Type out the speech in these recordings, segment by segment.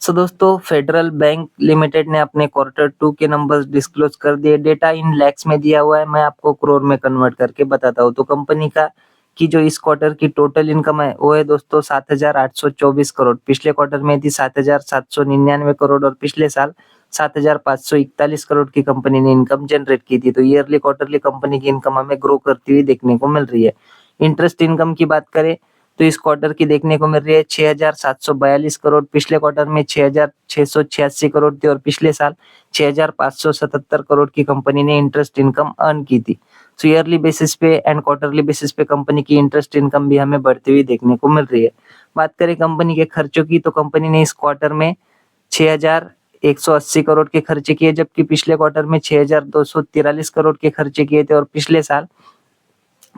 सो दोस्तों federal bank limited ने अपने क्वार्टर 2 के नंबर्स डिस्क्लोज कर दिए। डेटा इन लैक्स में दिया हुआ है, मैं आपको करोड़ में कन्वर्ट करके बताता हूँ। तो कंपनी का की जो इस क्वार्टर की टोटल इनकम है वो है दोस्तों 7,824 करोड़। पिछले क्वार्टर में थी 7,799 करोड़ और पिछले साल 7,541 करोड़ की कंपनी ने इनकम जनरेट की थी। तो ईयरली क्वार्टरली कंपनी की इनकम हमें ग्रो करती हुई देखने को मिल रही है। इंटरेस्ट इनकम की बात करें तो इस क्वार्टर की देखने को मिल रही है 6,742 करोड़। पिछले क्वार्टर में 6,686 करोड़ थी और पिछले साल 6,577 करोड़ की कंपनी ने इंटरेस्ट इनकम अर्न की थी। तो ईयरली बेसिस पे एंड क्वार्टरली बेसिस पे कंपनी की इंटरेस्ट इनकम भी हमें बढ़ती हुई देखने को मिल रही है। बात करें कंपनी के खर्चों की तो कंपनी ने इस क्वार्टर में 6,180 करोड़ के खर्चे किए, जबकि पिछले क्वार्टर में 6,243 करोड़ के खर्चे किए थे और पिछले साल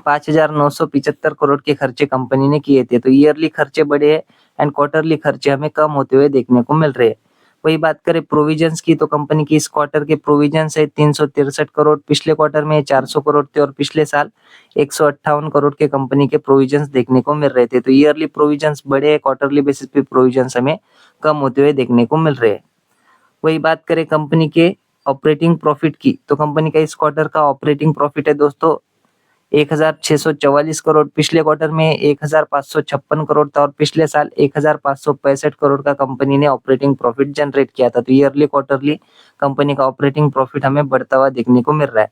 5,975 करोड़ के खर्चे कंपनी ने किए थे। तो ईयरली खर्चे बढ़े हैं एंड क्वार्टरली खर्चे हमें कम होते हुए देखने को मिल रहे हैं। वही बात करें प्रोविजंस की तो कंपनी की इस क्वार्टर के प्रोविजंस है 363 करोड़। पिछले क्वार्टर में 400 करोड़ थे और पिछले साल 158 करोड़ के कंपनी के प्रोविजंस देखने को मिल रहे थे। तो ईयरली प्रोविजंस बढ़े हैं, क्वार्टरली बेसिस पे प्रोविजंस हमें कम होते हुए देखने को मिल रहे हैं। वही बात करें कंपनी के ऑपरेटिंग प्रॉफिट की तो कंपनी का इस क्वार्टर का ऑपरेटिंग प्रॉफिट है दोस्तों 1,644 करोड़। पिछले क्वार्टर में 1,556 करोड़ था और पिछले साल 1,565 करोड़ का कंपनी ने ऑपरेटिंग प्रॉफिट जनरेट किया था। तो ईयरली क्वार्टरली कंपनी का ऑपरेटिंग प्रॉफिट हमें बढ़ता हुआ देखने को मिल रहा है।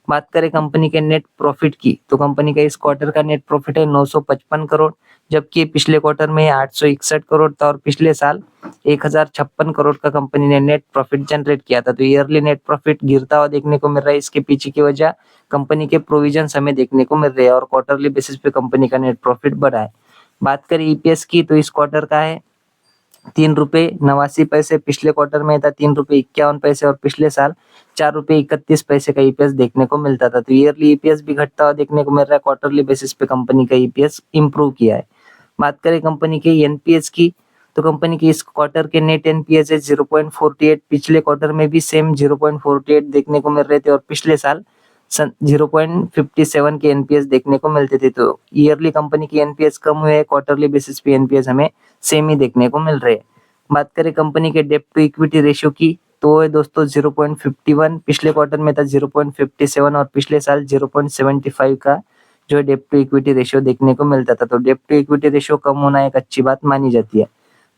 बात करें कंपनी के नेट प्रॉफिट की तो कंपनी का इस क्वार्टर का नेट प्रॉफिट है 955 करोड़, जबकि पिछले क्वार्टर में 861 करोड़ था और पिछले साल 1,056 करोड़ का कंपनी ने नेट प्रॉफिट जनरेट किया था। तो ईयरली नेट प्रॉफिट गिरता हुआ देखने को मिल रहा है। इसके पीछे की वजह कंपनी के प्रोविजंस हमें देखने को मिल रहे हैं और क्वार्टरली बेसिस पे कंपनी का नेट प्रॉफिट बढ़ा है। बात करें ईपीएस की तो इस क्वार्टर का है 3 रुपए 89 पैसे। पिछले क्वार्टर में था 3 रुपए 51 पैसे और पिछले साल 4 रुपए 31 पैसे का ईपीएस देखने को मिलता था। तो ईयरली ईपीएस भी घटता हुआ देखने को मिल रहा है। क्वार्टरली बेसिस पे कंपनी का ईपीएस इंप्रूव किया है। बात करें कंपनी के एनपीएस की तो कंपनी की इस क्वार्टर के नेट एनपीएस है 0.48। पिछले क्वार्टर में भी सेम 0.48 देखने को मिल रहे थे और पिछले साल 0.57 के एनपीएस देखने को मिलते थे। तो ईयरली कंपनी की एनपीएस कम हुए, क्वार्टरली बेसिस पे एनपीएस हमें सेम ही देखने को मिल रहे हैं। बात करें कंपनी के डेब्ट टू इक्विटी रेशियो की तो है दोस्तों 0.51। पिछले क्वार्टर में था 0.57 और पिछले साल 0.75 का जो डेब्ट टू इक्विटी रेशियो देखने को मिलता था। तो डेब्ट टू इक्विटी रेशियो कम होना एक अच्छी बात मानी जाती है।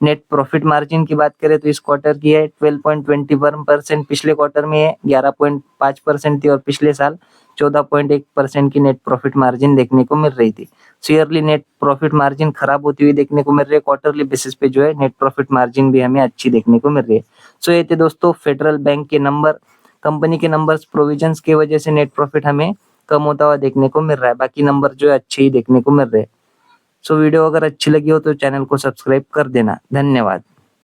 नेट प्रॉफिट मार्जिन की बात करें तो इस क्वार्टर की है 12.21%। पिछले क्वार्टर में 11.5% थी और पिछले साल 14.1% की नेट प्रॉफिट मार्जिन देखने को मिल रही थी। सो ईयरली नेट प्रॉफिट मार्जिन खराब होती हुई देखने को मिल रही है। क्वार्टरली बेसिस पे जो है नेट प्रॉफिट मार्जिन भी हमें अच्छी देखने को मिल रही है। सो ये थे दोस्तों फेडरल बैंक के नंबर। कंपनी के नंबर्स प्रोविजंस की वजह से नेट प्रॉफिट हमें कम होता हुआ देखने को मिल रहा है, बाकी नंबर जो है अच्छे ही देखने को मिल रहे हैं। सो वीडियो अगर अच्छी लगी हो तो चैनल को सब्सक्राइब कर देना। धन्यवाद।